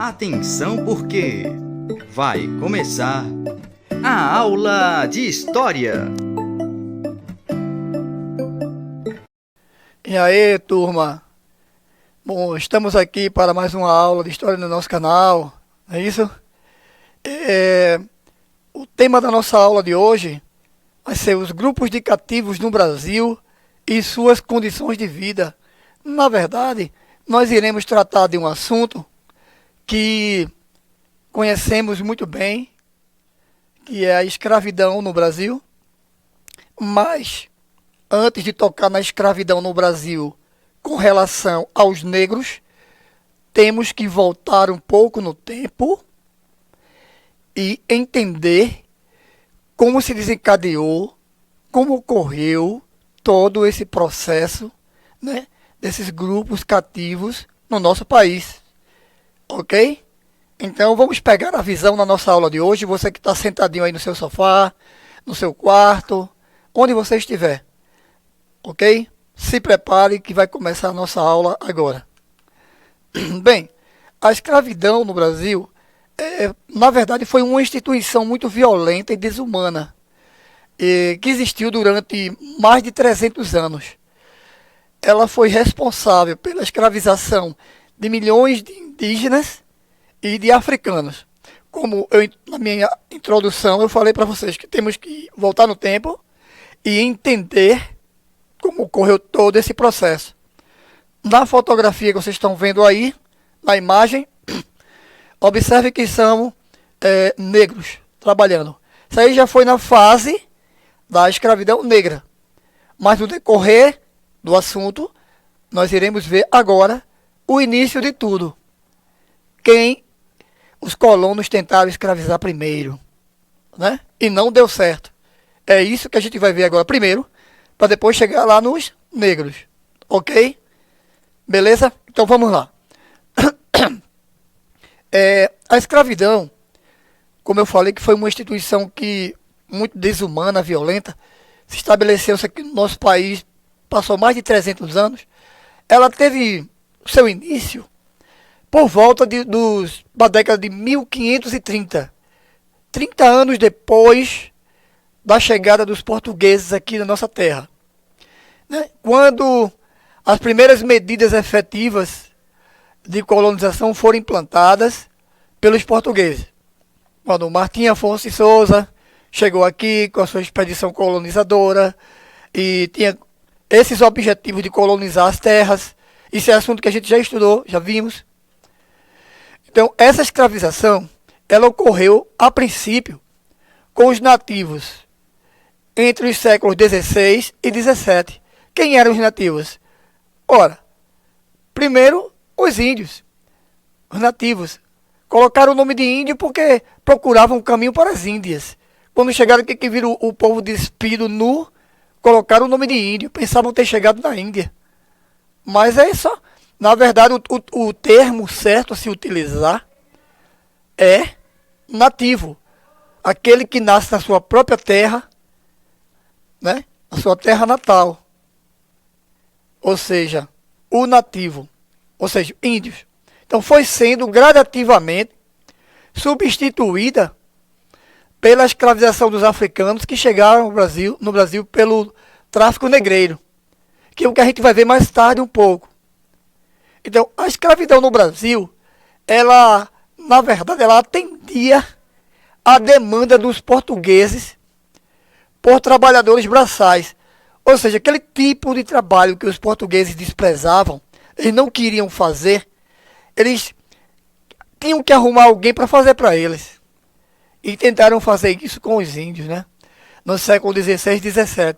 Atenção porque vai começar a aula de História. E aí, turma? Bom, estamos aqui para mais uma aula de História no nosso canal, não é isso? O tema da nossa aula de hoje vai ser os grupos de cativos no Brasil e suas condições de vida. Na verdade, nós iremos tratar de um assunto que conhecemos muito bem, que é a escravidão no Brasil. Mas, antes de tocar na escravidão no Brasil com relação aos negros, temos que voltar um pouco no tempo e entender como se desencadeou, como ocorreu todo esse processo, né, desses grupos cativos no nosso país. Ok? Então vamos pegar a visão na nossa aula de hoje. Você que está sentadinho aí no seu sofá, no seu quarto, onde você estiver. Ok? Se prepare que vai começar a nossa aula agora. Bem, a escravidão no Brasil, na verdade, foi uma instituição muito violenta e desumana, que existiu durante mais de 300 anos. Ela foi responsável pela escravização de milhões de indígenas e de africanos. Como na minha introdução eu falei para vocês que temos que voltar no tempo e entender como ocorreu todo esse processo. Na fotografia que vocês estão vendo aí, na imagem, observe que são negros trabalhando. Isso aí já foi na fase da escravidão negra. Mas no decorrer do assunto, nós iremos ver agora o início de tudo. Quem os colonos tentaram escravizar primeiro, né? E não deu certo. É isso que a gente vai ver agora primeiro, para depois chegar lá nos negros. Ok? Beleza? Então vamos lá. A escravidão, como eu falei, que foi uma instituição que muito desumana, violenta, se estabeleceu aqui no nosso país, passou mais de 300 anos. Ela teve seu início por volta da década de 1530, 30 anos depois da chegada dos portugueses aqui na nossa terra, né? Quando as primeiras medidas efetivas de colonização foram implantadas pelos portugueses. Quando Martim Afonso de Souza chegou aqui com a sua expedição colonizadora e tinha esses objetivos de colonizar as terras. Isso é assunto que a gente já estudou, já vimos. Então, essa escravização, ela ocorreu, a princípio, com os nativos entre os séculos XVI e XVII. Quem eram os nativos? Ora, primeiro, os índios, os nativos. Colocaram o nome de índio porque procuravam um caminho para as Índias. Quando chegaram aqui, que viram o povo despido nu, colocaram o nome de índio, pensavam ter chegado na Índia. Mas é só, na verdade, o termo certo a se utilizar é nativo. Aquele que nasce na sua própria terra, né? Na sua terra natal. Ou seja, o nativo, ou seja, índios. Então foi sendo gradativamente substituída pela escravização dos africanos que chegaram no Brasil pelo tráfico negreiro, que é o que a gente vai ver mais tarde um pouco. Então, a escravidão no Brasil, ela, na verdade, ela atendia à demanda dos portugueses por trabalhadores braçais. Ou seja, aquele tipo de trabalho que os portugueses desprezavam, eles não queriam fazer, eles tinham que arrumar alguém para fazer para eles. E tentaram fazer isso com os índios, né? No século XVI e XVII.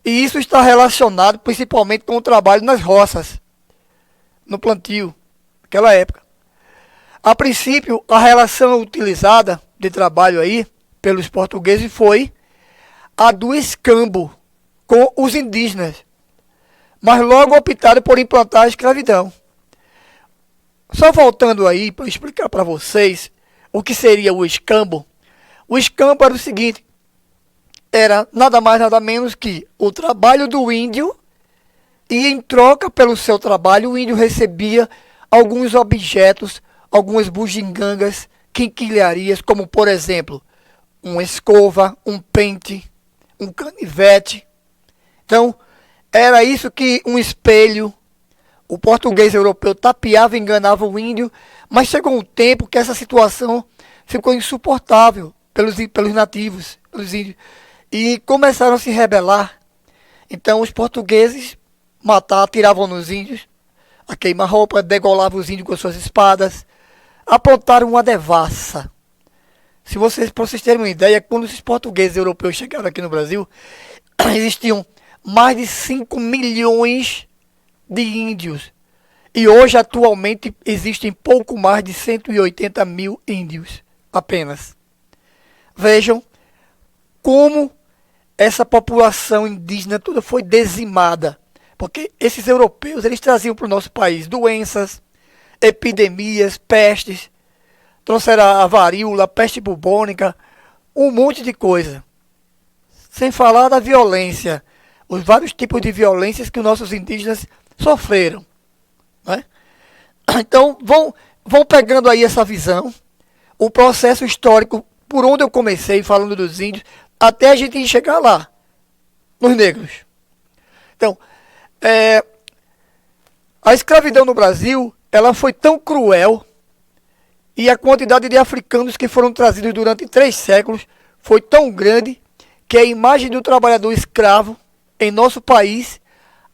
E isso está relacionado principalmente com o trabalho nas roças, no plantio, naquela época. A princípio, a relação utilizada de trabalho aí pelos portugueses foi a do escambo com os indígenas, mas logo optaram por implantar a escravidão. Só voltando aí para explicar para vocês o que seria o escambo. O escambo era o seguinte: era nada mais nada menos que o trabalho do índio, e em troca pelo seu trabalho o índio recebia alguns objetos algumas bugigangas, quinquilharias, como por exemplo, uma escova, um pente, um canivete. Então, era isso que um espelho, o português europeu tapeava e enganava o índio, mas chegou um tempo que essa situação ficou insuportável pelos nativos, pelos índios, e começaram a se rebelar. Então os portugueses atiravam nos índios, a queima-roupa, degolavam os índios com suas espadas, aprontaram uma devassa. Para vocês terem uma ideia, quando os portugueses europeus chegaram aqui no Brasil, existiam mais de 5 milhões de índios. E hoje, atualmente, existem pouco mais de 180 mil índios, apenas. Vejam como essa população indígena toda foi dizimada. Porque esses europeus, eles traziam para o nosso país doenças, epidemias, pestes, trouxeram a varíola, a peste bubônica, um monte de coisa. Sem falar da violência, os vários tipos de violências que os nossos indígenas sofreram. Né? Então, vão pegando aí essa visão, o processo histórico, por onde eu comecei falando dos índios, até a gente chegar lá, nos negros. Então, a escravidão no Brasil, ela foi tão cruel, e a quantidade de africanos que foram trazidos durante 3 séculos foi tão grande, que a imagem do trabalhador escravo em nosso país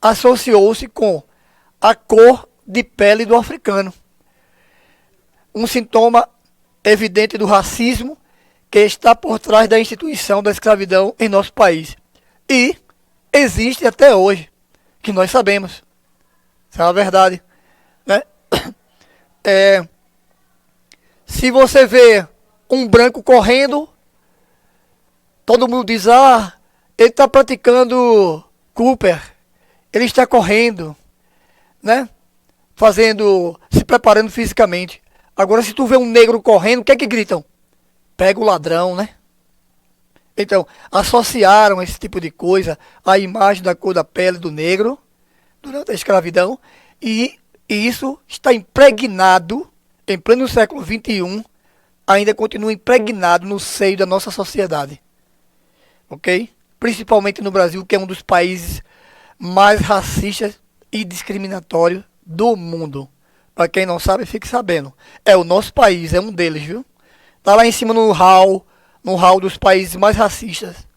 associou-se com a cor de pele do africano. Um sintoma evidente do racismo que está por trás da instituição da escravidão em nosso país. E existe até hoje, que nós sabemos. Isso é uma verdade. Né? Se você vê um branco correndo, todo mundo diz, ele está praticando Cooper, ele está correndo, né? Se preparando fisicamente. Agora, se tu vê um negro correndo, o que é que gritam? Pega o ladrão, né? Então, associaram esse tipo de coisa à imagem da cor da pele do negro durante a escravidão, e isso está impregnado, em pleno século XXI, ainda continua impregnado no seio da nossa sociedade. Ok? Principalmente no Brasil, que é um dos países mais racistas e discriminatórios do mundo. Para quem não sabe, fique sabendo. É o nosso país, é um deles, viu? Tá lá em cima no hall dos países mais racistas.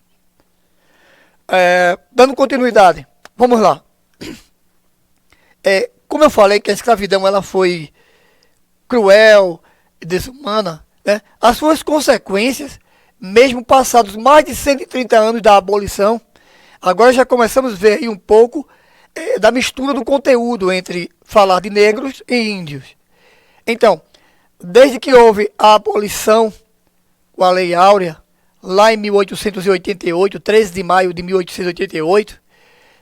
Dando continuidade, vamos lá. Como eu falei que a escravidão ela foi cruel e desumana, né? As suas consequências, mesmo passados mais de 130 anos da abolição, agora já começamos a ver aí um pouco da mistura do conteúdo entre falar de negros e índios. Então, desde que houve a abolição com a Lei Áurea, lá em 1888, 13 de maio de 1888,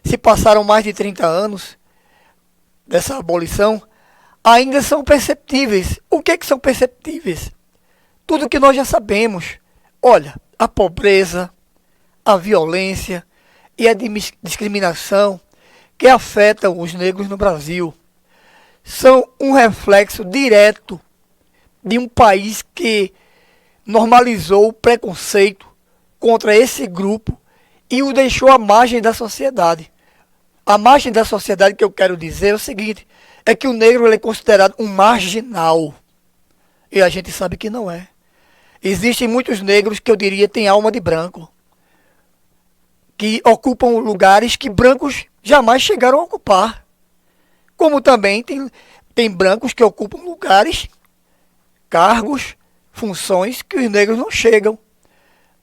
se passaram mais de 30 anos dessa abolição, ainda são perceptíveis. O que são perceptíveis? Tudo que nós já sabemos. Olha, a pobreza, a violência e a discriminação que afetam os negros no Brasil são um reflexo direto de um país que normalizou o preconceito contra esse grupo e o deixou à margem da sociedade. A margem da sociedade que eu quero dizer é o seguinte, é que o negro ele é considerado um marginal. E a gente sabe que não é. Existem muitos negros que eu diria têm alma de branco, que ocupam lugares que brancos jamais chegaram a ocupar. Como também tem brancos que ocupam lugares, cargos, funções que os negros não chegam.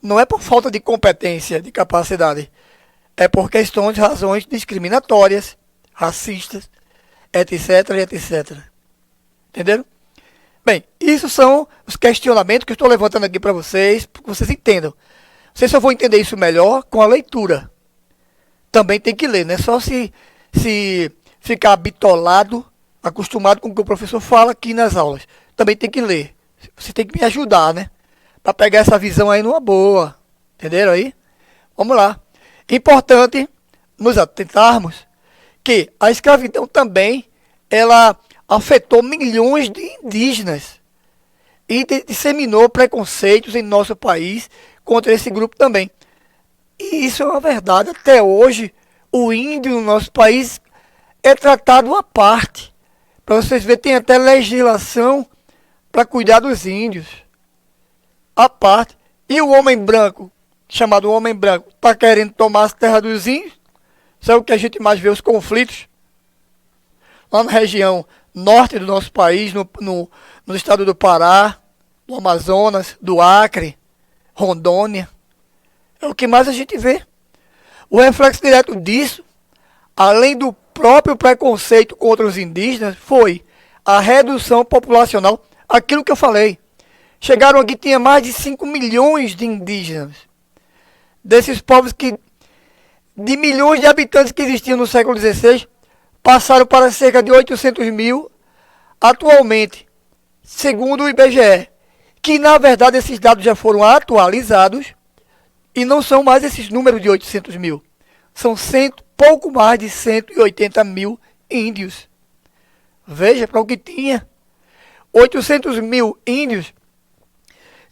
Não é por falta de competência, de capacidade. É por questões, razões discriminatórias, racistas, etc, etc. Entenderam? Bem, isso são os questionamentos que eu estou levantando aqui para vocês entendam. Vocês só vão entender isso melhor com a leitura. Também tem que ler, não é só se ficar bitolado, acostumado com o que o professor fala aqui nas aulas. Também tem que ler. Você tem que me ajudar, né? Para pegar essa visão aí numa boa. Entenderam aí? Vamos lá. Importante nos atentarmos que a escravidão também, ela afetou milhões de indígenas e disseminou preconceitos em nosso país contra esse grupo também. E isso é uma verdade. Até hoje, o índio no nosso país é tratado à parte. Para vocês verem, tem até legislação para cuidar dos índios. À parte. E o homem branco, chamado homem branco, está querendo tomar as terras dos índios. Isso é o que a gente mais vê, os conflitos. Lá na região norte do nosso país, no estado do Pará, do Amazonas, do Acre, Rondônia. É o que mais a gente vê. O reflexo direto disso, além do próprio preconceito contra os indígenas, foi a redução populacional. Aquilo que eu falei. Chegaram aqui, tinha mais de 5 milhões de indígenas. Desses povos que, de milhões de habitantes que existiam no século XVI, passaram para cerca de 800 mil atualmente, segundo o IBGE. Que, na verdade, esses dados já foram atualizados e não são mais esses números de 800 mil. São pouco mais de 180 mil índios. Veja para o que tinha. 800 mil índios.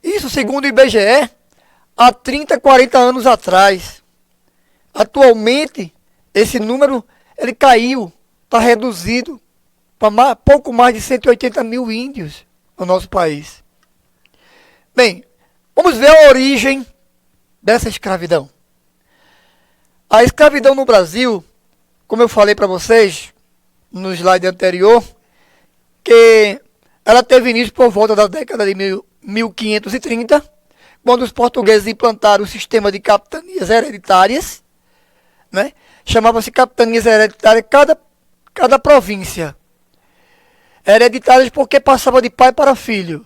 Isso segundo o IBGE, há 30, 40 anos atrás. Atualmente, esse número ele caiu, está reduzido para pouco mais de 180 mil índios no nosso país. Bem, vamos ver a origem dessa escravidão. A escravidão no Brasil, como eu falei para vocês no slide anterior, que ela teve início por volta da década de 1530, quando os portugueses implantaram o sistema de capitanias hereditárias, né? Chamava-se capitanias hereditárias cada província. Hereditárias porque passava de pai para filho.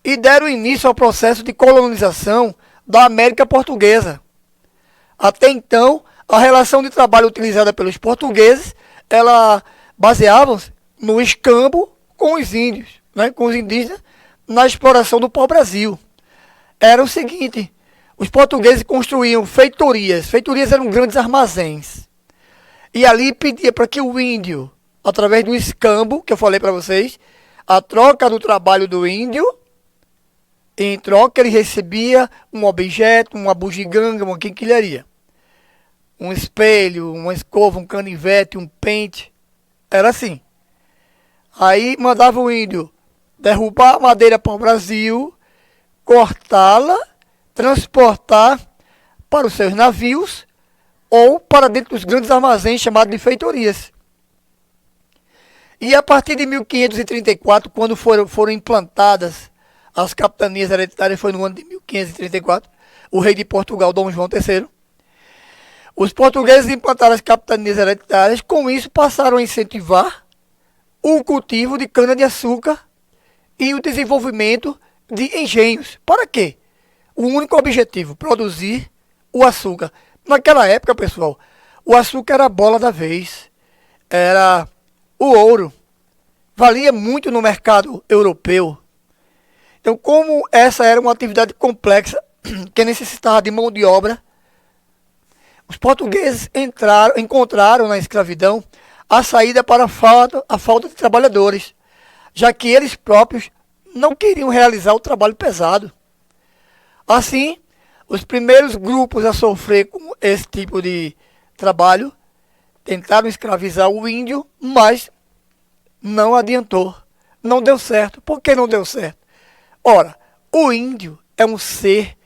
E deram início ao processo de colonização da América Portuguesa. Até então, a relação de trabalho utilizada pelos portugueses, ela baseava-se no escambo com os índios, né? Com os indígenas, na exploração do pau-brasil. Era o seguinte, os portugueses construíam feitorias. Feitorias eram grandes armazéns. E ali pedia para que o índio, através do escambo, que eu falei para vocês, a troca do trabalho do índio, em troca ele recebia um objeto, uma bugiganga, uma quinquilharia. Um espelho, uma escova, um canivete, um pente. Era assim. Aí mandava o índio derrubar a madeira para o Brasil, cortá-la, transportar para os seus navios ou para dentro dos grandes armazéns chamados de feitorias. E a partir de 1534, quando foram implantadas as capitanias hereditárias, foi no ano de 1534, o rei de Portugal, Dom João III, os portugueses implantaram as capitanias hereditárias, com isso passaram a incentivar o cultivo de cana-de-açúcar e o desenvolvimento de engenhos. Para quê? O único objetivo, produzir o açúcar. Naquela época, pessoal, o açúcar era a bola da vez. Era o ouro. Valia muito no mercado europeu. Então, como essa era uma atividade complexa, que necessitava de mão de obra, os portugueses encontraram na escravidão a saída para a falta de trabalhadores, já que eles próprios não queriam realizar o trabalho pesado. Assim, os primeiros grupos a sofrer com esse tipo de trabalho tentaram escravizar o índio, mas não adiantou. Não deu certo. Por que não deu certo? Ora, o índio é um ser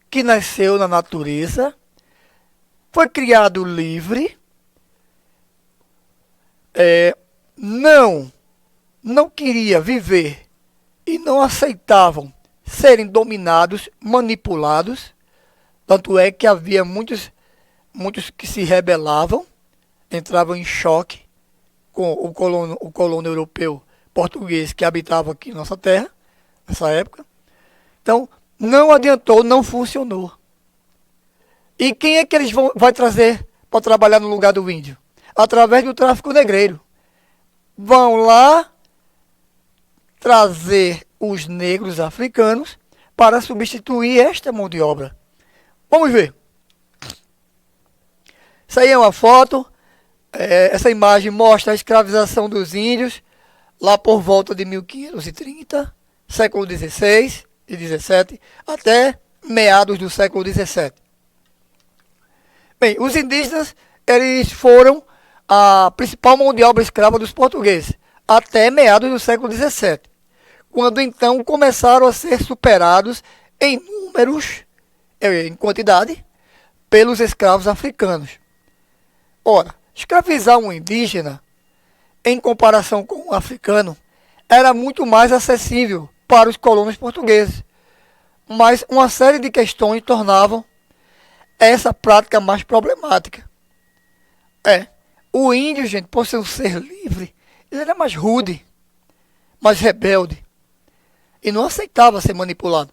que nasceu na natureza, foi criado livre, não queria viver e não aceitavam serem dominados, manipulados. Tanto é que havia muitos que se rebelavam, entravam em choque com o colono europeu português que habitava aqui em nossa terra, nessa época. Então, não adiantou, não funcionou. E quem é que eles vai trazer para trabalhar no lugar do índio? Através do tráfico negreiro. Vão lá trazer os negros africanos para substituir esta mão de obra. Vamos ver. Isso aí é uma foto. Essa imagem mostra a escravização dos índios lá por volta de 1530, século XVI e XVII, até meados do século XVII. Bem, os indígenas, eles foram a principal mão de obra escrava dos portugueses, até meados do século XVII, quando então começaram a ser superados em números, em quantidade, pelos escravos africanos. Ora, escravizar um indígena, em comparação com um africano, era muito mais acessível para os colonos portugueses, mas uma série de questões tornavam essa prática mais problemática. O índio, gente, por ser um ser livre, ele era mais rude, mais rebelde, e não aceitava ser manipulado.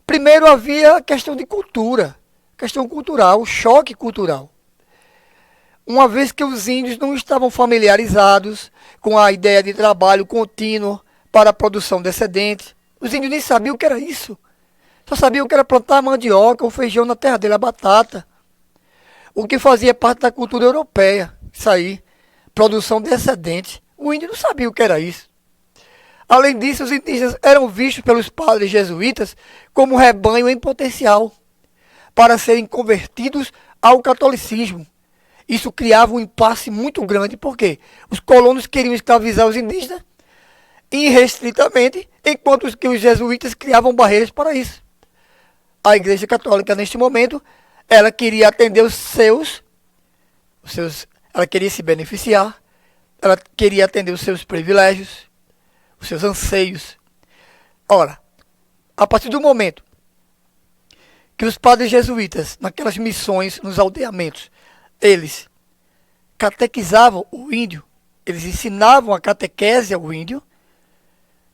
Primeiro havia a questão de cultura, questão cultural, o choque cultural. Uma vez que os índios não estavam familiarizados com a ideia de trabalho contínuo para a produção de excedentes, os índios nem sabiam o que era isso. Só sabiam que era plantar mandioca, o feijão na terra dele, a batata. O que fazia parte da cultura europeia, isso aí, produção de excedentes. O índio não sabia o que era isso. Além disso, os indígenas eram vistos pelos padres jesuítas como rebanho em potencial para serem convertidos ao catolicismo. Isso criava um impasse muito grande, porque os colonos queriam escravizar os indígenas irrestritamente, enquanto que os jesuítas criavam barreiras para isso. A Igreja Católica, neste momento, ela queria atender ela queria se beneficiar, ela queria atender os seus privilégios, os seus anseios. Ora, a partir do momento que os padres jesuítas, naquelas missões, nos aldeamentos, eles catequizavam o índio, eles ensinavam a catequese ao índio,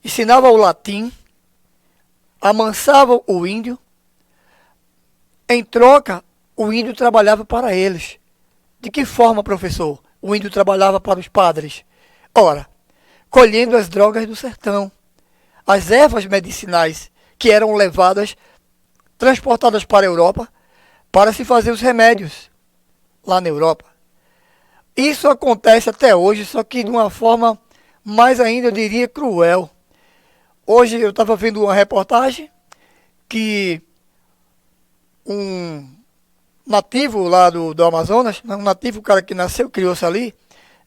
ensinavam o latim, amansavam o índio. Em troca, o índio trabalhava para eles. De que forma, professor? O índio trabalhava para os padres? Ora, colhendo as drogas do sertão, as ervas medicinais que eram levadas, transportadas para a Europa, para se fazer os remédios lá na Europa. Isso acontece até hoje, só que de uma forma mais ainda, eu diria, cruel. Hoje eu estava vendo uma reportagem que um nativo lá do Amazonas, um nativo, cara que nasceu, criou-se ali,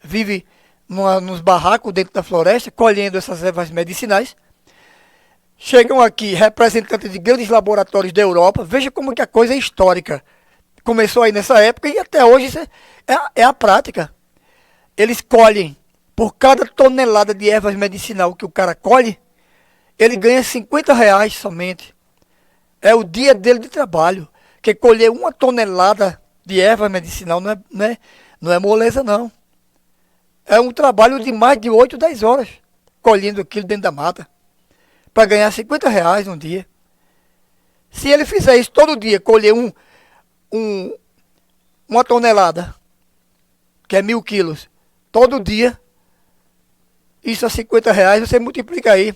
vive nos barracos dentro da floresta, colhendo essas ervas medicinais. Chegam aqui representantes de grandes laboratórios da Europa. Veja como que a coisa é histórica. Começou aí nessa época e até hoje isso é a prática. Eles colhem, por cada tonelada de ervas medicinal que o cara colhe, ele ganha R$ 50 somente. É o dia dele de trabalho. Que colher 1 tonelada de erva medicinal não é moleza, não. É um trabalho de mais de 8, 10 horas, colhendo aquilo dentro da mata, para ganhar R$ 50 um dia. Se ele fizer isso todo dia, colher 1 tonelada, que é 1.000 quilos, todo dia, isso a R$ 50, você multiplica aí.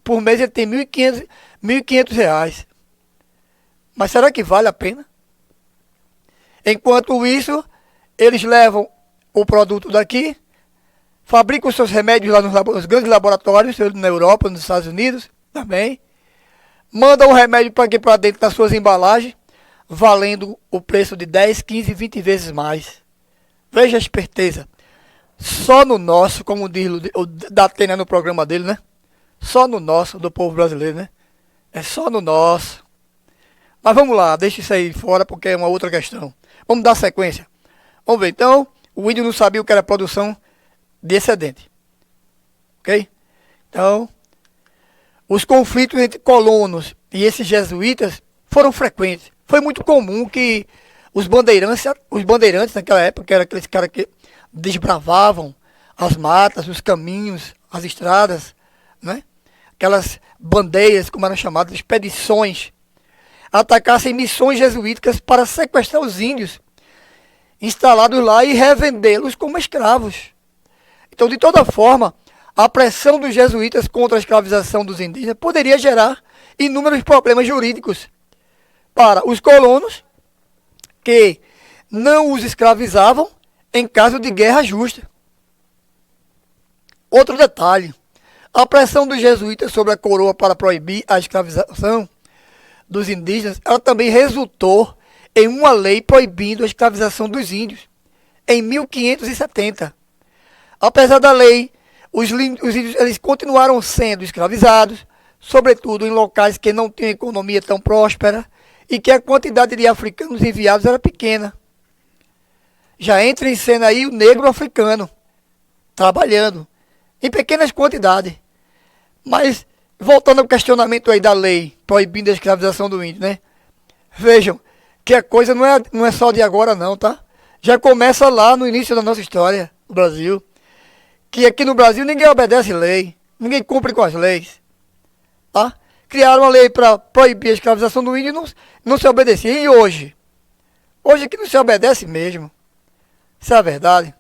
Por mês ele tem R$ 1.500. Mas será que vale a pena? Enquanto isso, eles levam o produto daqui, fabricam os seus remédios lá nos grandes laboratórios, na Europa, nos Estados Unidos também, mandam o remédio para aqui para dentro das suas embalagens, valendo o preço de 10, 15, 20 vezes mais. Veja a esperteza. Só no nosso, como diz o Datena no programa dele, né? Só no nosso, do povo brasileiro, né? É só no nosso. Mas vamos lá, deixa isso aí fora porque é uma outra questão. Vamos dar sequência. Vamos ver, então, o índio não sabia o que era produção de excedente. Ok? Então, os conflitos entre colonos e esses jesuítas foram frequentes. Foi muito comum que os bandeirantes naquela época, que eram aqueles caras que desbravavam as matas, os caminhos, as estradas, né? Aquelas bandeiras, como eram chamadas, expedições, atacassem missões jesuíticas para sequestrar os índios instalados lá e revendê-los como escravos. Então, de toda forma, a pressão dos jesuítas contra a escravização dos indígenas poderia gerar inúmeros problemas jurídicos para os colonos que não os escravizavam em caso de guerra justa. Outro detalhe, a pressão dos jesuítas sobre a coroa para proibir a escravização dos indígenas, ela também resultou em uma lei proibindo a escravização dos índios, em 1570. Apesar da lei, os índios eles continuaram sendo escravizados, sobretudo em locais que não tinham economia tão próspera e que a quantidade de africanos enviados era pequena. Já entra em cena aí o negro africano, trabalhando, em pequenas quantidades. Mas, voltando ao questionamento aí da lei, proibindo a escravização do índio, né? Vejam que a coisa não é só de agora não, tá? Já começa lá no início da nossa história, no Brasil. Que aqui no Brasil ninguém obedece lei, ninguém cumpre com as leis. Tá? Criaram uma lei para proibir a escravização do índio e não se obedecia. E hoje? Hoje aqui não se obedece mesmo. Isso é a verdade.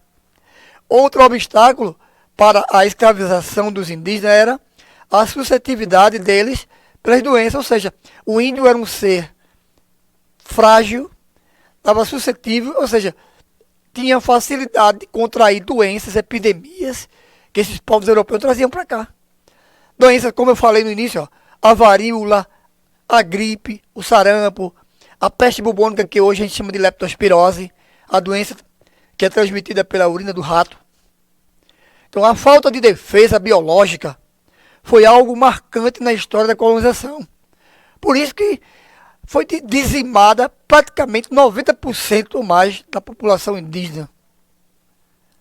Outro obstáculo para a escravização dos indígenas era a suscetibilidade deles pelas doenças. Ou seja, o índio era um ser frágil, estava suscetível, ou seja, tinha facilidade de contrair doenças, epidemias que esses povos europeus traziam para cá. Doenças, como eu falei no início, ó, a varíola, a gripe, o sarampo, a peste bubônica, que hoje a gente chama de leptospirose, a doença que é transmitida pela urina do rato. Então, a falta de defesa biológica foi algo marcante na história da colonização. Por isso que foi dizimada praticamente 90% ou mais da população indígena.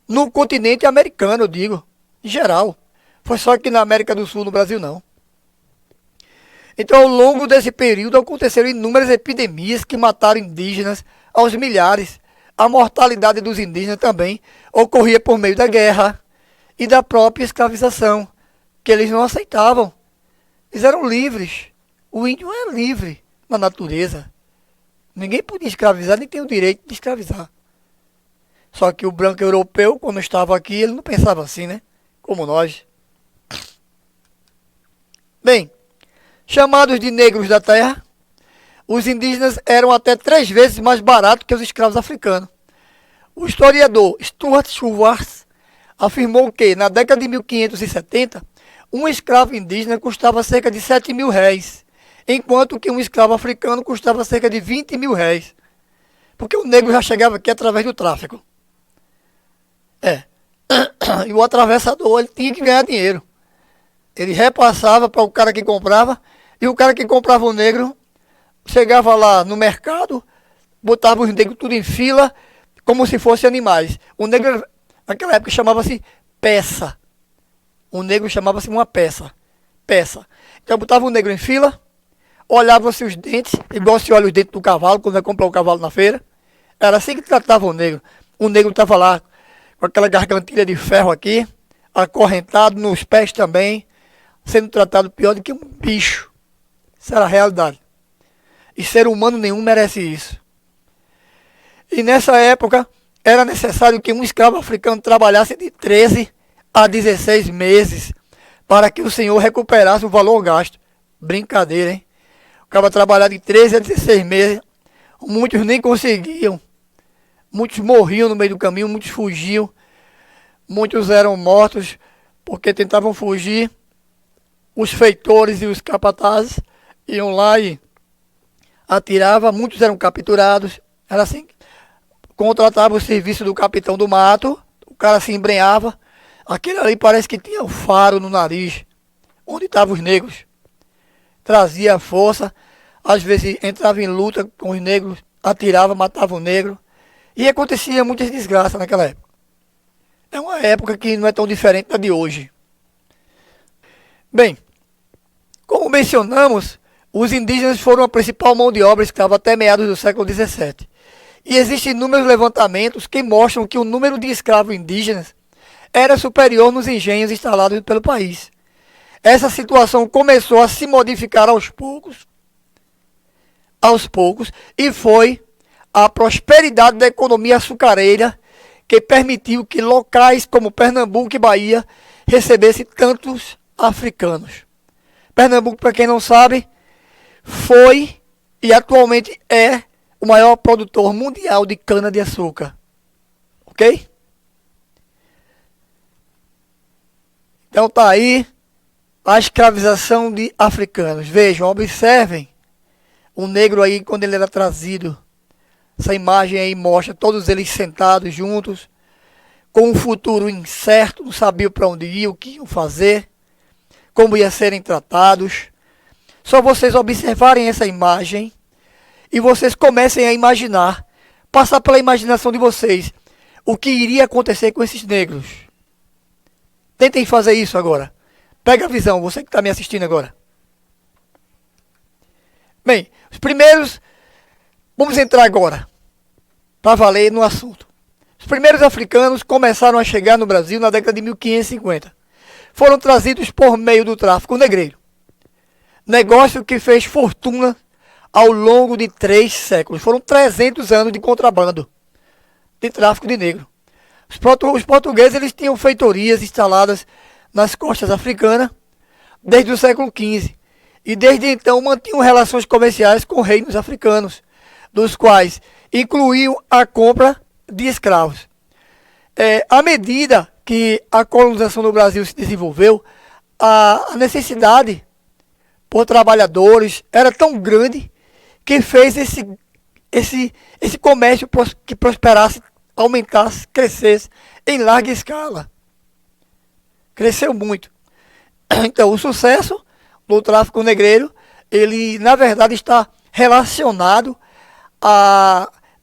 No continente americano, eu digo, em geral. Foi só aqui na América do Sul, no Brasil, não. Então, ao longo desse período, aconteceram inúmeras epidemias que mataram indígenas aos milhares. A mortalidade dos indígenas também ocorria por meio da guerra e da própria escravização, que eles não aceitavam. Eles eram livres. O índio é livre na natureza. Ninguém podia escravizar, nem tem o direito de escravizar. Só que o branco europeu, quando estava aqui, ele não pensava assim, né? Como nós. Bem, chamados de negros da terra, os indígenas eram até 3 vezes mais baratos que os escravos africanos. O historiador Stuart Schwartz afirmou que, na década de 1570, um escravo indígena custava cerca de 7 mil réis, enquanto que um escravo africano custava cerca de 20 mil réis. Porque o negro já chegava aqui através do tráfico. E o atravessador, ele tinha que ganhar dinheiro. Ele repassava para o cara que comprava, e o cara que comprava o negro chegava lá no mercado, botava os negros tudo em fila, como se fossem animais. O negro, naquela época, chamava-se peça. O negro chamava-se uma peça. Peça. Então, botava o negro em fila, olhava-se os dentes, igual se olha os dentes do cavalo, quando vai comprar o cavalo na feira. Era assim que tratava o negro. O negro estava lá com aquela gargantilha de ferro aqui, acorrentado nos pés também, sendo tratado pior do que um bicho. Isso era a realidade. E ser humano nenhum merece isso. E nessa época, era necessário que um escravo africano trabalhasse de 13 a 16 meses para que o senhor recuperasse o valor gasto. Brincadeira, hein? O cara trabalhar de 13 a 16 meses, muitos nem conseguiam. Muitos morriam no meio do caminho, muitos fugiam. Muitos eram mortos porque tentavam fugir. Os feitores e os capatazes iam lá e atiravam. Muitos eram capturados. Era assim. Contratava o serviço do capitão do mato. O cara se embrenhava. Aquele ali parece que tinha um faro no nariz. Onde estavam os negros. Trazia força. Às vezes entrava em luta com os negros. Atirava, matava o negro. E acontecia muitas desgraças naquela época. É uma época que não é tão diferente da de hoje. Bem, como mencionamos, os indígenas foram a principal mão de obra escrava até meados do século XVII. E existem inúmeros levantamentos que mostram que o número de escravos indígenas era superior nos engenhos instalados pelo país. Essa situação começou a se modificar aos poucos, e foi a prosperidade da economia açucareira que permitiu que locais como Pernambuco e Bahia recebessem tantos africanos. Pernambuco, para quem não sabe, foi e atualmente é o maior produtor mundial de cana-de-açúcar. Ok? Então tá aí a escravização de africanos. Vejam, observem o negro aí quando ele era trazido. Essa imagem aí mostra todos eles sentados juntos, com um futuro incerto, não sabiam para onde iam, o que iam fazer, como iam serem tratados. Só vocês observarem essa imagem e vocês comecem a imaginar, passar pela imaginação de vocês, o que iria acontecer com esses negros. Tentem fazer isso agora. Pega a visão, você que está me assistindo agora. Bem, os primeiros, vamos entrar agora, para valer no assunto. Os primeiros africanos começaram a chegar no Brasil na década de 1550. Foram trazidos por meio do tráfico negreiro. Negócio que fez fortuna ao longo de 3 séculos. Foram 300 anos de contrabando, de tráfico de negro. Os portugueses eles tinham feitorias instaladas nas costas africanas desde o século XV. E desde então mantinham relações comerciais com reinos africanos, dos quais incluíam a compra de escravos. À medida que a colonização no Brasil se desenvolveu, a necessidade por trabalhadores era tão grande que fez esse comércio que prosperasse, aumentasse, crescesse em larga escala. Cresceu muito. Então, o sucesso do tráfico negreiro, ele na verdade está relacionado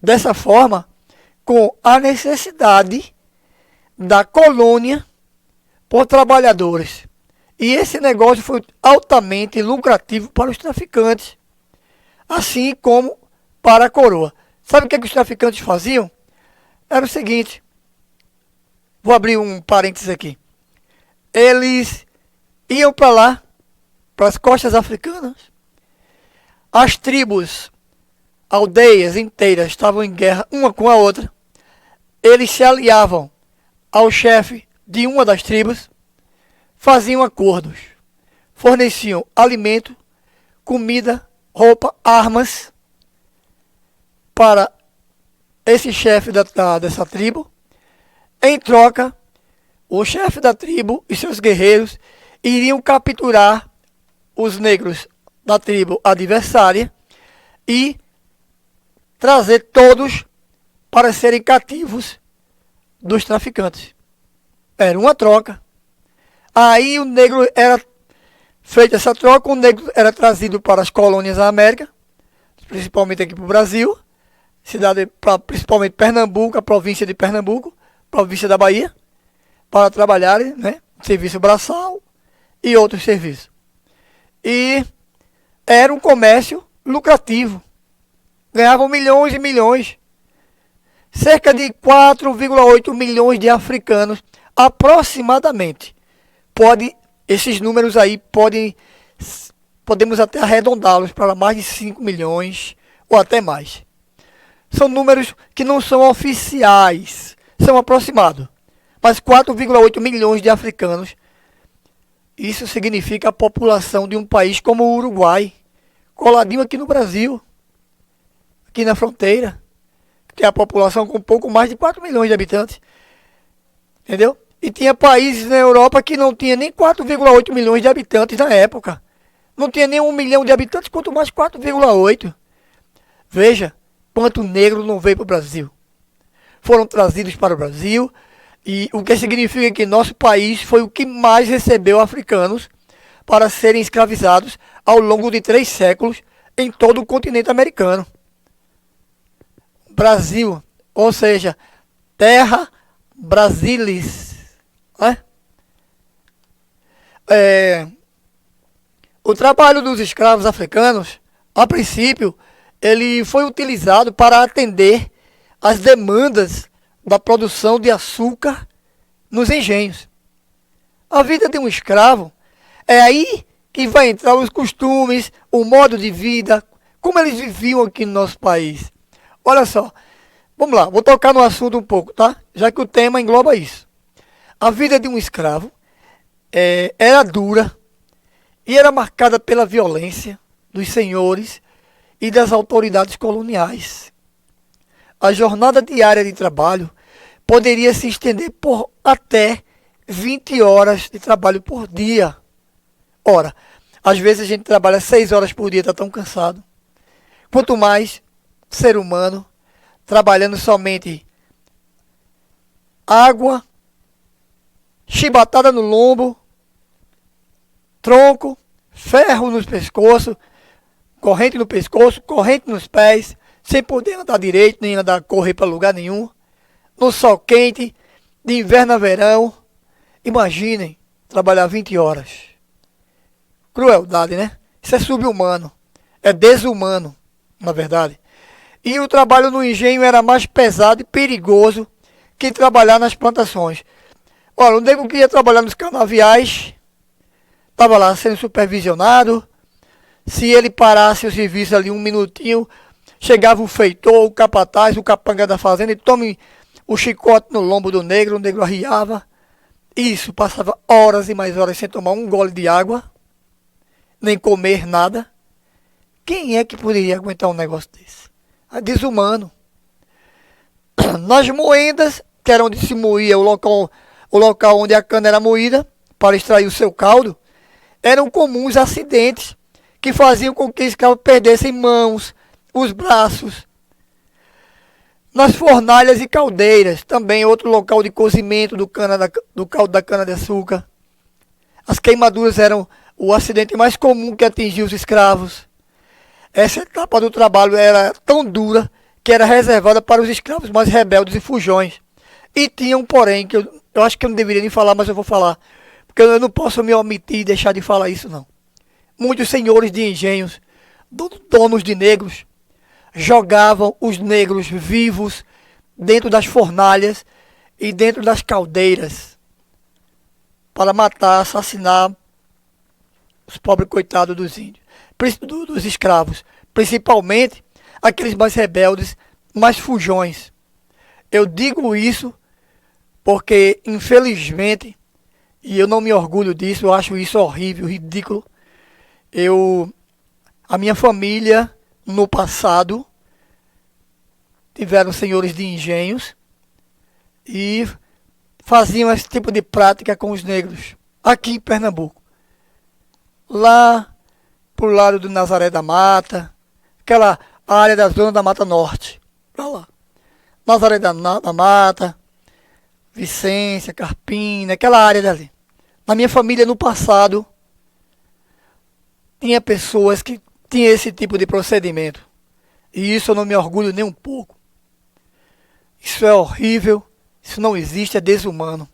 dessa forma com a necessidade da colônia por trabalhadores. E esse negócio foi altamente lucrativo para os traficantes, assim como para a coroa. Sabe o que os traficantes faziam? Era o seguinte, vou abrir um parênteses aqui. Eles iam para lá, para as costas africanas. As tribos, aldeias inteiras estavam em guerra uma com a outra. Eles se aliavam ao chefe de uma das tribos, faziam acordos, forneciam alimento, comida, roupa, armas para esse chefe dessa tribo. Em troca, o chefe da tribo e seus guerreiros iriam capturar os negros da tribo adversária e trazer todos para serem cativos dos traficantes. Era uma troca. Aí o negro era feita essa troca, o negro era trazido para as colônias da América, principalmente aqui para o Brasil, principalmente Pernambuco, a província de Pernambuco, província da Bahia, para trabalharem, né, serviço braçal e outros serviços. E era um comércio lucrativo. Ganhavam milhões e milhões. Cerca de 4,8 milhões de africanos, aproximadamente. Esses números aí podemos até arredondá-los para mais de 5 milhões ou até mais. São números que não são oficiais, são aproximados. Mas 4,8 milhões de africanos, isso significa a população de um país como o Uruguai, coladinho aqui no Brasil, aqui na fronteira, que tem a população com pouco mais de 4 milhões de habitantes. Entendeu? E tinha países na Europa que não tinha nem 4,8 milhões de habitantes na época. Não tinha nem 1 milhão de habitantes, quanto mais 4,8. Veja quanto negro não veio para o Brasil. Foram trazidos para o Brasil, e o que significa que nosso país foi o que mais recebeu africanos para serem escravizados ao longo de 3 séculos em todo o continente americano. Brasil, ou seja, terra brasilis. Né? O trabalho dos escravos africanos, a princípio, ele foi utilizado para atender às demandas da produção de açúcar nos engenhos. A vida de um escravo é aí que vai entrar os costumes, o modo de vida, como eles viviam aqui no nosso país. Olha só, vamos lá, vou tocar no assunto um pouco, tá? Já que o tema engloba isso. A vida de um escravo era dura e era marcada pela violência dos senhores e das autoridades coloniais. A jornada diária de trabalho poderia se estender por até 20 horas de trabalho por dia. Ora, às vezes a gente trabalha 6 horas por dia, está tão cansado. Quanto mais ser humano trabalhando somente água, chibatada no lombo, tronco, ferro nos pescoços, corrente no pescoço, corrente nos pés, sem poder andar direito, nem andar correr para lugar nenhum, no sol quente, de inverno a verão. Imaginem trabalhar 20 horas. Crueldade, né? Isso é sub-humano, é desumano, na verdade. E o trabalho no engenho era mais pesado e perigoso que trabalhar nas plantações. Olha, o nego que ia trabalhar nos canaviais, estava lá sendo supervisionado. Se ele parasse o serviço ali um minutinho, chegava o feitor, o capataz, o capanga da fazenda e tome o chicote no lombo do negro, o negro arriava. Isso, passava horas e mais horas sem tomar um gole de água, nem comer nada. Quem é que poderia aguentar um negócio desse? É desumano. Nas moendas, que era onde se moía o local onde a cana era moída, para extrair o seu caldo, eram comuns acidentes que faziam com que o escravo perdessem mãos, os braços. Nas fornalhas e caldeiras, também outro local de cozimento do caldo da cana-de-açúcar. As queimaduras eram o acidente mais comum que atingia os escravos. Essa etapa do trabalho era tão dura que era reservada para os escravos mais rebeldes e fujões. E tinha um porém, que eu acho que eu não deveria nem falar, mas eu vou falar. Porque eu não posso me omitir e deixar de falar isso, não. Muitos senhores de engenhos, donos de negros, jogavam os negros vivos dentro das fornalhas e dentro das caldeiras para matar, assassinar os pobres coitados dos índios, dos escravos, principalmente aqueles mais rebeldes, mais fujões. Eu digo isso porque, infelizmente, e eu não me orgulho disso, eu acho isso horrível, ridículo. A minha família, no passado, tiveram senhores de engenhos e faziam esse tipo de prática com os negros, aqui em Pernambuco. Lá pro lado do Nazaré da Mata, aquela área da zona da Mata Norte, pra lá. Nazaré da Mata, Vicência, Carpina, aquela área dali. Na minha família, no passado, tinha pessoas que tinham esse tipo de procedimento. E isso eu não me orgulho nem um pouco. Isso é horrível, isso não existe, é desumano.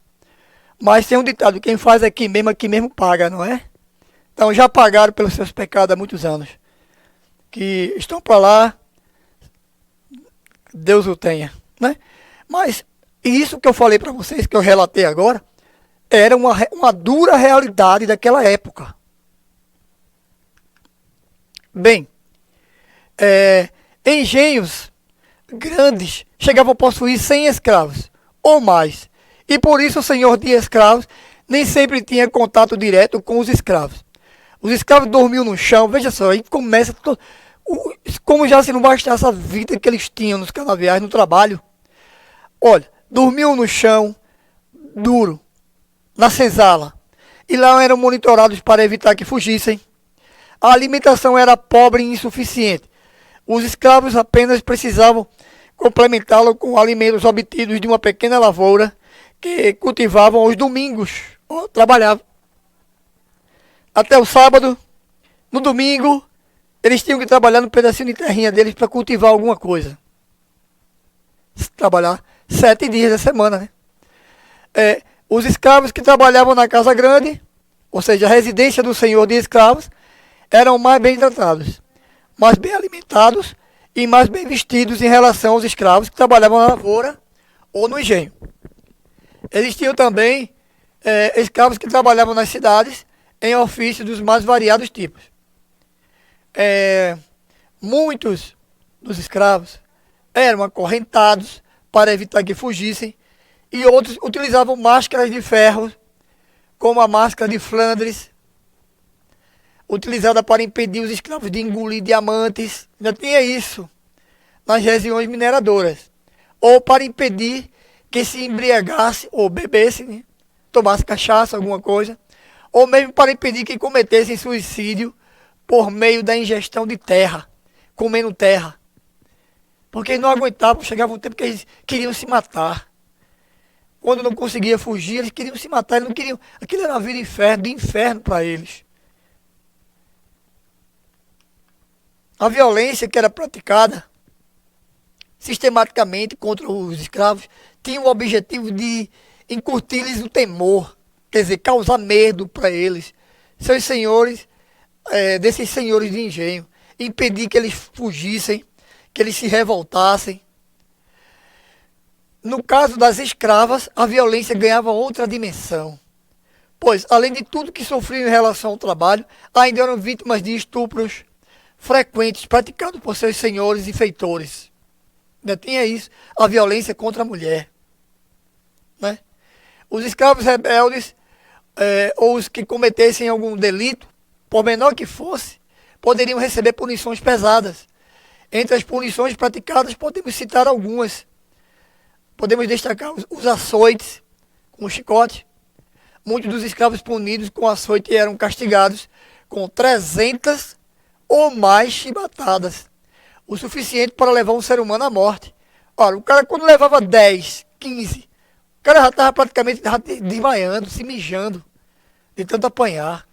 Mas tem um ditado, quem faz aqui mesmo paga, não é? Então já pagaram pelos seus pecados há muitos anos. Que estão para lá, Deus o tenha, né? Mas isso que eu falei para vocês, que eu relatei agora, era uma dura realidade daquela época. Bem, engenhos grandes chegavam a possuir 100 escravos ou mais. E por isso o senhor de escravos nem sempre tinha contato direto com os escravos. Os escravos dormiam no chão, veja só, aí começa como já se não bastasse a vida que eles tinham nos canaviais, no trabalho. Olha, dormiam no chão, duro, na senzala, e lá eram monitorados para evitar que fugissem. A alimentação era pobre e insuficiente. Os escravos apenas precisavam complementá-la com alimentos obtidos de uma pequena lavoura que cultivavam aos domingos, ou trabalhavam. Até o sábado, no domingo, eles tinham que trabalhar no pedacinho de terrinha deles para cultivar alguma coisa. Trabalhar 7 dias da semana, né? Os escravos que trabalhavam na casa grande, ou seja, a residência do senhor de escravos, eram mais bem tratados, mais bem alimentados e mais bem vestidos em relação aos escravos que trabalhavam na lavoura ou no engenho. Existiam também escravos que trabalhavam nas cidades em ofícios dos mais variados tipos. Muitos dos escravos eram acorrentados para evitar que fugissem e outros utilizavam máscaras de ferro, como a máscara de Flandres, utilizada para impedir os escravos de engolir diamantes. Já tinha isso nas regiões mineradoras. Ou para impedir que se embriagasse ou bebesse, né, tomasse cachaça, alguma coisa, ou mesmo para impedir que cometessem suicídio por meio da ingestão de terra, comendo terra. Porque eles não aguentavam, chegava um tempo que eles queriam se matar. Quando não conseguia fugir, eles queriam se matar, eles não queriam. Aquilo era uma vida de inferno para eles. A violência que era praticada sistematicamente contra os escravos tinha o objetivo de incutir-lhes o temor, quer dizer, causar medo para eles, seus senhores, desses senhores de engenho, impedir que eles fugissem, que eles se revoltassem. No caso das escravas, a violência ganhava outra dimensão, pois, além de tudo que sofriam em relação ao trabalho, ainda eram vítimas de estupros frequentes praticados por seus senhores e feitores. Ainda tinha isso, a violência contra a mulher. Né? Os escravos rebeldes, ou os que cometessem algum delito, por menor que fosse, poderiam receber punições pesadas. Entre as punições praticadas, podemos citar algumas. Podemos destacar os açoites, com o chicote. Muitos dos escravos punidos com açoite eram castigados com 300 ou mais chibatadas, o suficiente para levar um ser humano à morte. Ora, o cara quando levava 10, 15, o cara já estava praticamente desmaiando, se mijando, de tanto apanhar.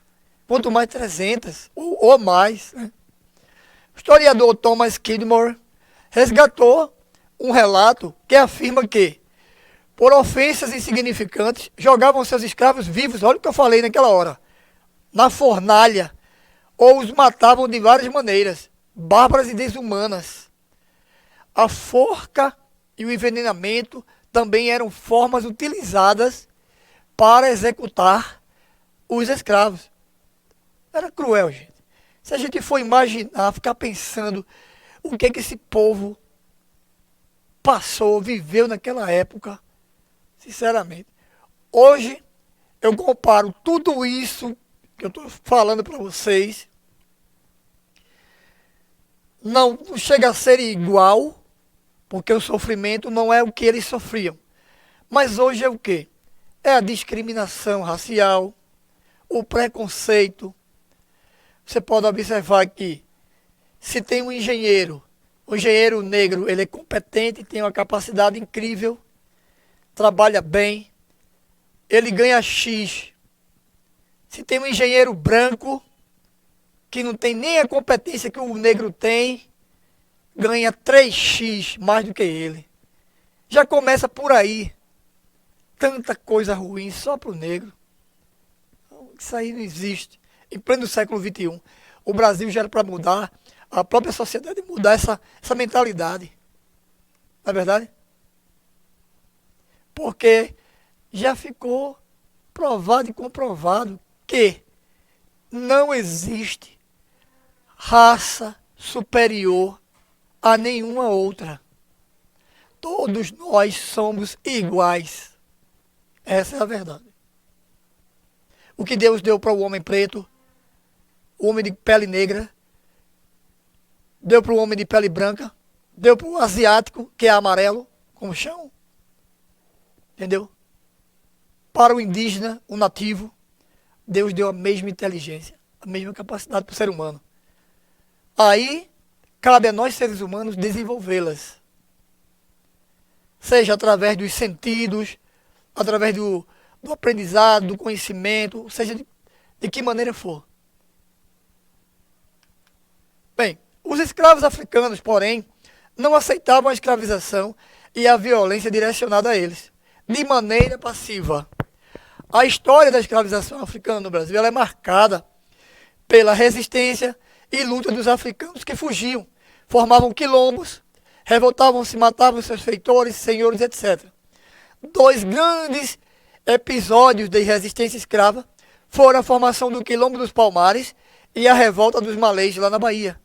Quanto mais 300, ou mais. Né? O historiador Thomas Skidmore resgatou um relato que afirma que, por ofensas insignificantes, jogavam seus escravos vivos, olha o que eu falei naquela hora, na fornalha, ou os matavam de várias maneiras, bárbaras e desumanas. A forca e o envenenamento também eram formas utilizadas para executar os escravos. Era cruel, gente. Se a gente for imaginar, ficar pensando o que esse povo passou, viveu naquela época, sinceramente. Hoje, eu comparo tudo isso que eu estou falando para vocês, não chega a ser igual, porque o sofrimento não é o que eles sofriam. Mas hoje é o quê? É a discriminação racial, o preconceito. Você pode observar que se tem um engenheiro, o engenheiro negro, ele é competente, tem uma capacidade incrível, trabalha bem, ele ganha X. Se tem um engenheiro branco, que não tem nem a competência que o negro tem, ganha 3x mais do que ele. Já começa por aí. Tanta coisa ruim só para o negro. Isso aí não existe. Em pleno século XXI, o Brasil já era para mudar, a própria sociedade mudar essa mentalidade. Não é verdade? Porque já ficou provado e comprovado que não existe raça superior a nenhuma outra. Todos nós somos iguais. Essa é a verdade. O que Deus deu para o homem preto, o homem de pele negra, deu para o homem de pele branca, deu para o asiático, que é amarelo, como chão. Entendeu? Para o indígena, o nativo, Deus deu a mesma inteligência, a mesma capacidade para o ser humano. Aí, cabe a nós, seres humanos, desenvolvê-las. Seja através dos sentidos, através do aprendizado, do conhecimento, seja de que maneira for. Bem, os escravos africanos, porém, não aceitavam a escravização e a violência direcionada a eles, de maneira passiva. A história da escravização africana no Brasil ela é marcada pela resistência e luta dos africanos que fugiam, formavam quilombos, revoltavam-se, matavam seus feitores, senhores, etc. 2 grandes episódios de resistência escrava foram a formação do Quilombo dos Palmares e a revolta dos malês lá na Bahia.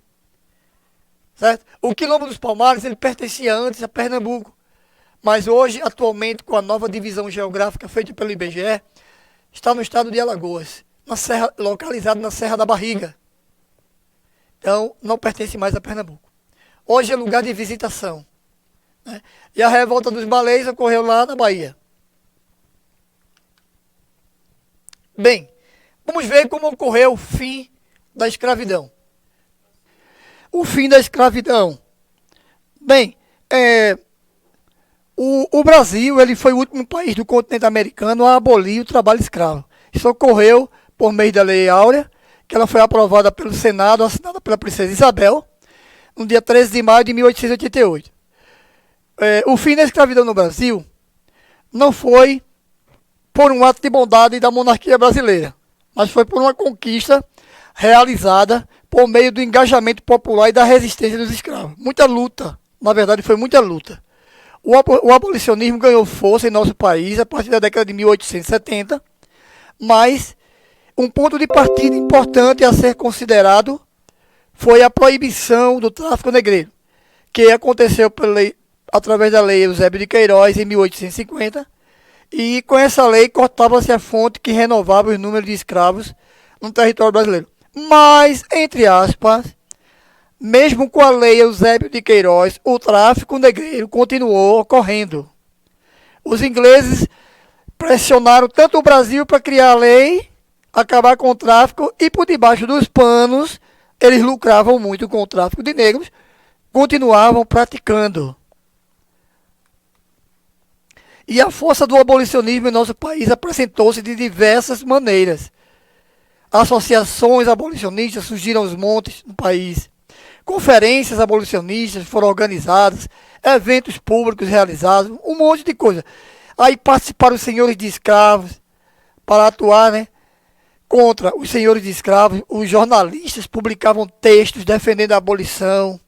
Certo? O Quilombo dos Palmares ele pertencia antes a Pernambuco, mas hoje, atualmente, com a nova divisão geográfica feita pelo IBGE, está no estado de Alagoas, localizado na Serra da Barriga. Então, não pertence mais a Pernambuco. Hoje é lugar de visitação. Né? E a revolta dos malês ocorreu lá na Bahia. Bem, vamos ver como ocorreu o fim da escravidão. O fim da escravidão. Bem, o Brasil ele foi o último país do continente americano a abolir o trabalho escravo. Isso ocorreu por meio da Lei Áurea, que ela foi aprovada pelo Senado, assinada pela Princesa Isabel, no dia 13 de maio de 1888. O fim da escravidão no Brasil não foi por um ato de bondade da monarquia brasileira, mas foi por uma conquista realizada por meio do engajamento popular e da resistência dos escravos. Muita luta, na verdade foi muita luta. O abolicionismo ganhou força em nosso país a partir da década de 1870, mas um ponto de partida importante a ser considerado foi a proibição do tráfico negreiro, que aconteceu através da Lei Eusébio de Queiroz em 1850, e com essa lei cortava-se a fonte que renovava os números de escravos no território brasileiro. Mas, entre aspas, mesmo com a Lei Eusébio de Queiroz, o tráfico negreiro continuou ocorrendo. Os ingleses pressionaram tanto o Brasil para criar a lei, acabar com o tráfico, e por debaixo dos panos, eles lucravam muito com o tráfico de negros, continuavam praticando. E a força do abolicionismo em nosso país apresentou-se de diversas maneiras. Associações abolicionistas surgiram aos montes no país. Conferências abolicionistas foram organizadas, eventos públicos realizados, um monte de coisa. Aí participaram os senhores de escravos para atuar, contra os senhores de escravos. Os jornalistas publicavam textos defendendo a abolição.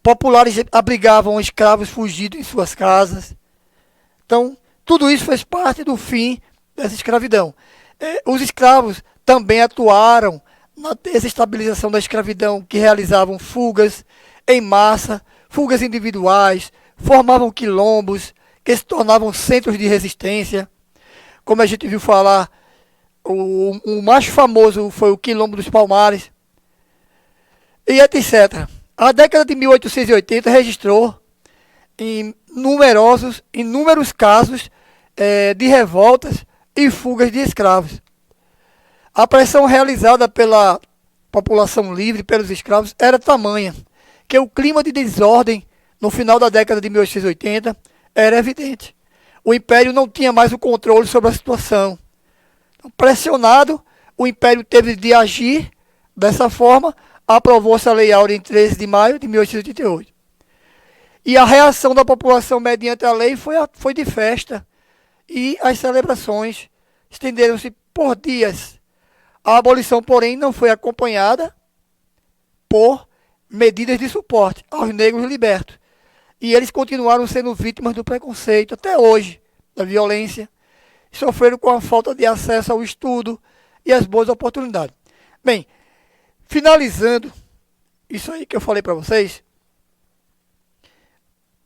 Populares abrigavam escravos fugidos em suas casas. Então, tudo isso fez parte do fim dessa escravidão. Os escravos também atuaram na desestabilização da escravidão, que realizavam fugas em massa, fugas individuais, formavam quilombos, que se tornavam centros de resistência. Como a gente viu falar, o mais famoso foi o Quilombo dos Palmares, e etc. A década de 1880 registrou inúmeros casos de revoltas e fugas de escravos. A pressão realizada pela população livre, pelos escravos, era tamanha que o clima de desordem no final da década de 1880 era evidente. O Império não tinha mais o controle sobre a situação. Pressionado, o Império teve de agir dessa forma. Aprovou-se a Lei Áurea em 13 de maio de 1888. E a reação da população mediante a lei foi de festa. E as celebrações estenderam-se por dias. A abolição, porém, não foi acompanhada por medidas de suporte aos negros libertos. E eles continuaram sendo vítimas do preconceito até hoje, da violência. Sofreram com a falta de acesso ao estudo e às boas oportunidades. Bem, finalizando isso aí que eu falei para vocês,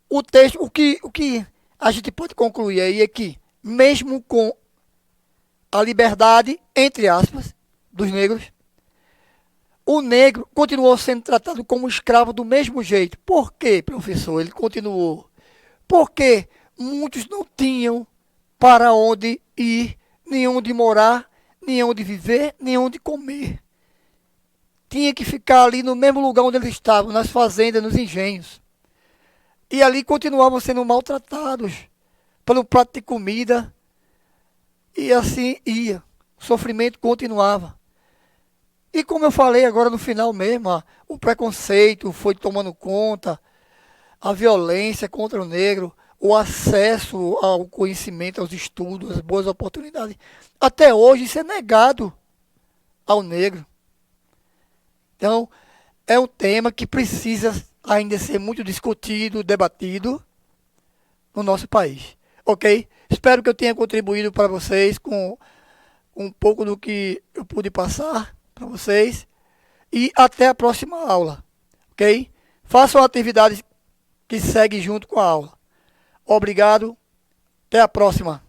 o texto, o que a gente pode concluir aí é que, mesmo com a liberdade, entre aspas, dos negros, o negro continuou sendo tratado como escravo do mesmo jeito. Por quê, professor? Ele continuou. Porque muitos não tinham para onde ir, nem onde morar, nem onde viver, nem onde comer. Tinha que ficar ali no mesmo lugar onde eles estavam, nas fazendas, nos engenhos. E ali continuavam sendo maltratados pelo prato de comida. E assim ia. O sofrimento continuava. E como eu falei agora no final mesmo, o preconceito foi tomando conta, a violência contra o negro, o acesso ao conhecimento, aos estudos, às boas oportunidades. Até hoje isso é negado ao negro. Então, é um tema que precisa ainda ser muito discutido, debatido no nosso país. Ok? Espero que eu tenha contribuído para vocês com um pouco do que eu pude passar para vocês. E até a próxima aula. Ok? Façam a atividade que segue junto com a aula. Obrigado. Até a próxima.